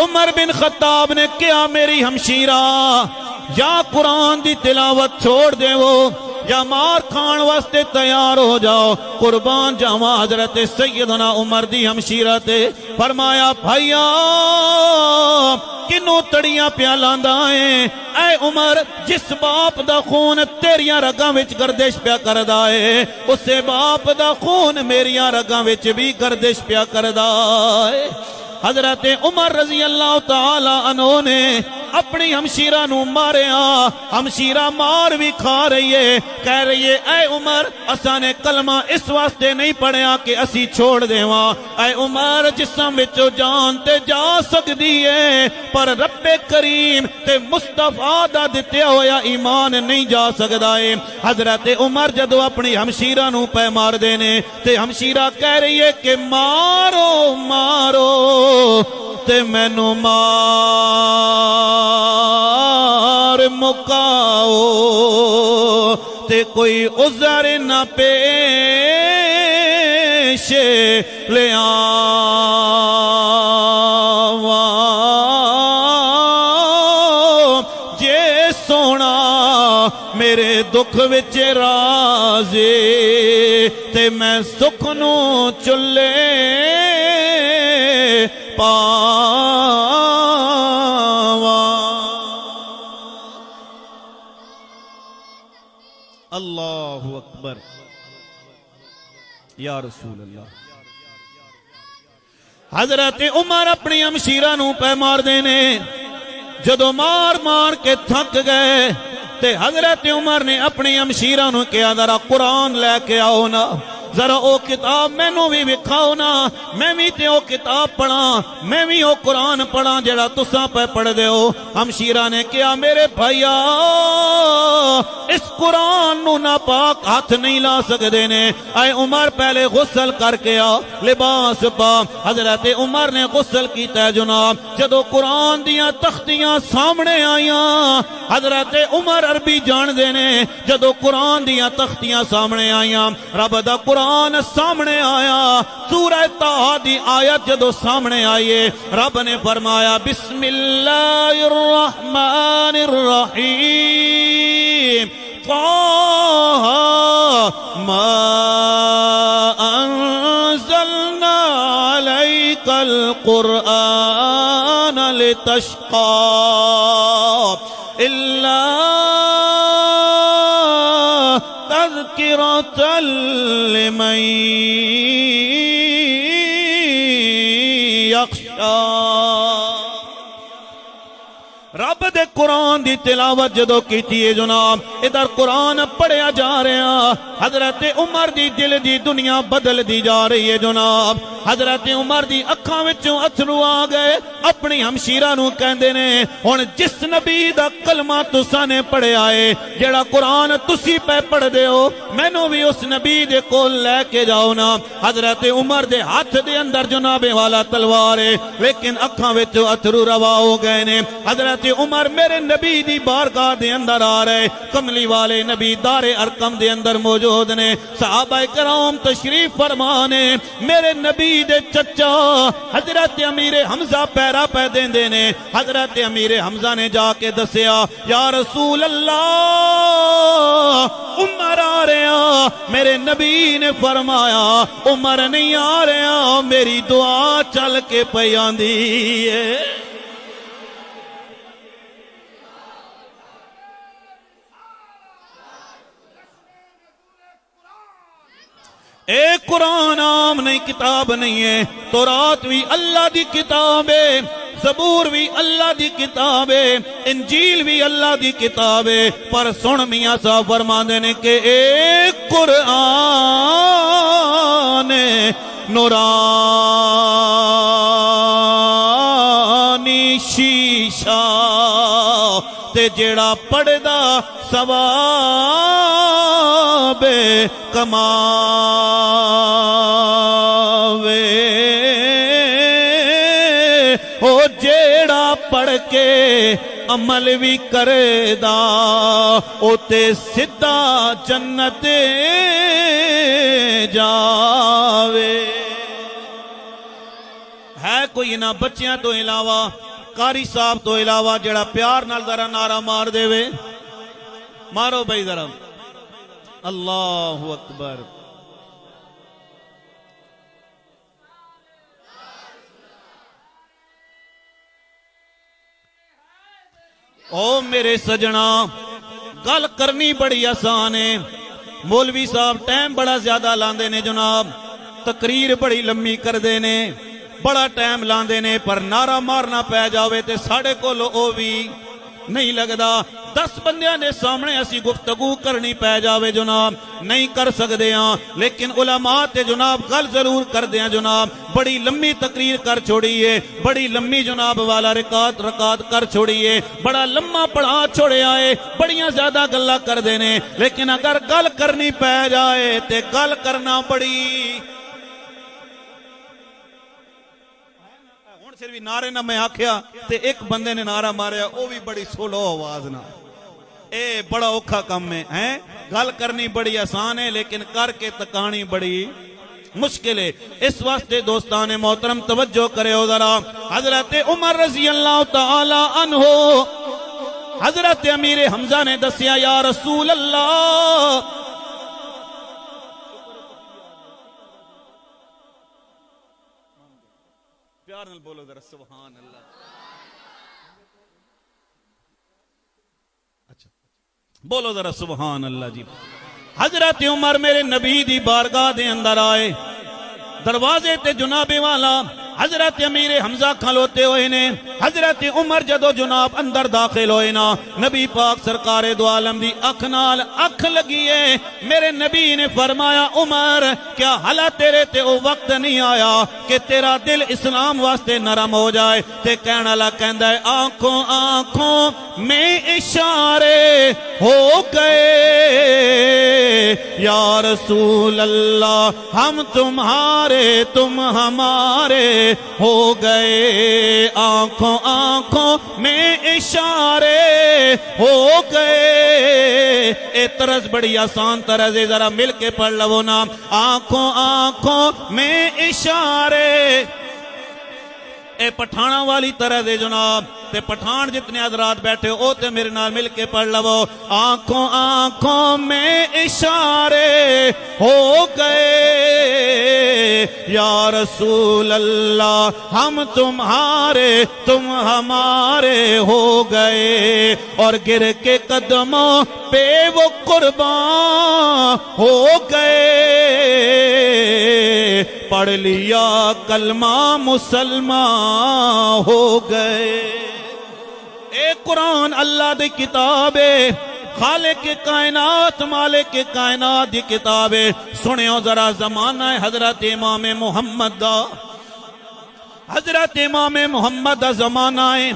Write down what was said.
عمر بن خطاب نے کیا میری ہمشیرہ یا قرآن دی تلاوت چھوڑ دے وہ یا مار کھان واسطے تیار ہو جاؤ، قربان جاواں حضرت سیدنا عمر دی ہمشیرہ تے فرمایا بھائیا کنوں تڑیاں پیا لاندا ہے اے عمر، جس باپ دا خون تیریاں رگاں وچ گردش پیا کردا ہے اسے باپ دا خون میریاں رگاں وچ بھی گردش پیا کردا ہے۔ حضرت عمر رضی اللہ تعالی عنہ نے اپنی ہمشیرہ نو ماریا، ہمشیرہ مار بھی کھا رہی ہے، کہہ رہی ہے اے عمر اساں نے کلمہ اس واسطے نہیں پڑھیا کہ اسی چھوڑ دیواں، اے عمر جسم وچوں جان تے جا سکدی ہے پر رب کریم تے مصطفیٰ دا دتیا ہویا ایمان نہیں جا سکدا ہے۔ حضرت عمر جدو اپنی ہمشیرہ نو پہ مار دینے تے ہمشیرہ کہہ رہی ہے کہ مارو مارو تے مینوں مار مکاؤ تے کوئی عذر نہ پیش لے آواں، جے سونا میرے دکھ وچ راضی تے میں سکھ نو چلے اللہ اکبر یا رسول اللہ۔ حضرت عمر اپنی ہمشیرہ نو پہ مار دینے، جدو مار مار کے تھک گئے تے حضرت عمر نے اپنی ہمشیرہ نو کہا ذرا قرآن لے کے آؤ نا، ذرا او کتاب مینوں بھی وکھاؤ نا، میں بھی تے او کتاب پڑھاں، میں بھی او قرآن پڑھاں جڑا تساں پہ پڑھ دے ہو۔ ہمشیرہ نے کہا میرے بھائیا اس قرآن نو ناپاک ہاتھ نہیں لا سکدے نے، اے عمر پہلے غسل کر کے آ، لباس پا۔ حضرت عمر نے غسل کیتا ہے جناب، جدو قرآن دیاں تختیاں سامنے آیاں، حضرت عمر عربی جان دینے، جدو قرآن دیاں تختیاں سامنے آیاں، رب دا قرآن سامنے آیا، سورہ طٰہٰ دی آیت جدو سامنے آئیے، رب نے فرمایا بسم اللہ الرحمن الرحیم طٰہٰ ما انزلنا علیک القرآن لتشقى الا تذکرۃ لمن یخشی۔ رب دے قرآن دی تلاوت جدو کیتی ہے جناب، ادھر قرآن پڑھیا جا رہا، حضرت عمر دی دل دی دنیا بدل دی جا رہی ہے جناب۔ حضرت عمر دی اکھاں وچوں اتھرو آ گئے، اپنی ہمشیرہ نو کہندے نے ہن جس نبی دا کلمہ تساں نے پڑھیا ہے، جڑا قرآن تسی پہ پڑھ دے ہو، مینوں بھی اس نبی دے کول لے کے جاؤ نا۔ حضرت عمر دے ہاتھ دے اندر جناب والا تلوار ہے، لیکن اکھاں وچوں اتھرو روا ہو گئے نے۔ حضرت عمر میرے نبی دی بارگاہ دے اندر آ رہے، کملی والے نبی دار ارقم دے اندر موجود نے، صحابہ کرام تشریف فرمانے، میرے نبی دے چچا حضرت امیر حمزہ پیرا پہ دیندے نے۔ حضرت امیر حمزہ نے جا کے دسیا یا رسول اللہ عمر آ رہے ہیں۔ میرے نبی نے فرمایا عمر نہیں آ رہے ہیں، میری دعا چل کے پئی آندی ہے۔ ایک قرآن عام نہیں، کتاب نہیں ہے، تورات بھی اللہ دی کتاب ہے، زبور بھی اللہ دی کتاب ہے، انجیل بھی اللہ دی کتاب ہے، پر سن میاں صاحب فرماندے نے کہ ایک قرآن نورانی شیشہ تے جیڑا پڑھدا ثواب کماوے، او جیڑا پڑھ کے عمل بھی کرے دا او تے سدھا جنت جاوے۔ ہے کوئی نہ بچیاں تو علاوہ قاری صاحب تو علاوہ جڑا پیار نال ذرا نعرہ مار دے وے مارو بھائی ذرا اللہ اکبر او میرے سجنا گل کرنی بڑی آسان ہے مولوی صاحب ٹائم بڑا زیادہ لاندے نے جناب تقریر بڑی لمبی کر دے نے بڑا ٹائم لاندے نے پر نعرہ مارنا پہ جاوے تے ساڑھے کو لو بھی نہیں لگدا 10 بندیاں نے سامنے اسی گفتگو کرنی پہ جاوے جناب نہیں کر سکدے ہاں لیکن علماء تے جناب گل ضرور کر دیں جناب بڑی لمبی تقریر کر چھوڑیے بڑی لمبی جناب والا رکعت کر چھوڑیے بڑا لمبا پڑھا چھوڑے آئے بڑیاں زیادہ گلاں کر دینے لیکن اگر گل کرنی پہ جائے تے گل کرنا بڑی صرف نعرے نہ میں آکھیا تے ایک بندے نے نعرہ ماریا وہ بھی بڑی سولو آواز نہ اے بڑا اوکھا کم ہے گل کرنی بڑی آسان ہے لیکن کر کے تکانی بڑی مشکل ہے اس واسطے دوستان محترم توجہ کرے ہو ذرا حضرت عمر رضی اللہ تعالی عنہ حضرت امیر حمزہ نے دسیا یا رسول اللہ پیار نال بولو ذرا سبحان اللہ اچھا بولو ذرا سبحان اللہ جی حضرت عمر میرے نبی دی بارگاہ دے اندر آئے دروازے تے جناب والا حضرت امیر حمزہ کھلوتے ہوئے نے حضرت عمر جدو جناب اندر داخل ہوئے نا نبی پاک سرکار دو عالم دی اکھ نال اکھ لگیے میرے نبی نے فرمایا عمر کیا حالا تیرے تے او وقت نہیں آیا کہ تیرا دل اسلام واسطے نرم ہو جائے تے کہنا لگا کہندا ہے آنکھوں آنکھوں میں اشارے ہو گئے یا رسول اللہ ہم تمہارے تم ہمارے ہو گئے آنکھوں آنکھوں میں اشارے ہو گئے اے طرز بڑی آسان طرز ہے ذرا مل کے پڑھ لو نا آنکھوں آنکھوں میں اشارے اے پٹھانا والی طرح دے جناب تے پٹھان جتنے حضرات بیٹھے او تے میرے نال مل کے پڑھ لو آنکھوں آنکھوں میں اشارے ہو گئے یا رسول اللہ ہم تمہارے تم ہمارے ہو گئے اور گر کے قدموں پہ وہ قربان ہو گئے پڑھ لیا کلمہ مسلمان ہو گئے اے قرآن اللہ دی کتاب ہے خالق کائنات مالک کائنات دی کتاب ہے سنیو ذرا زمانہ ہے حضرت امام محمد دا حضرت امام محمد دا زمانہ ہے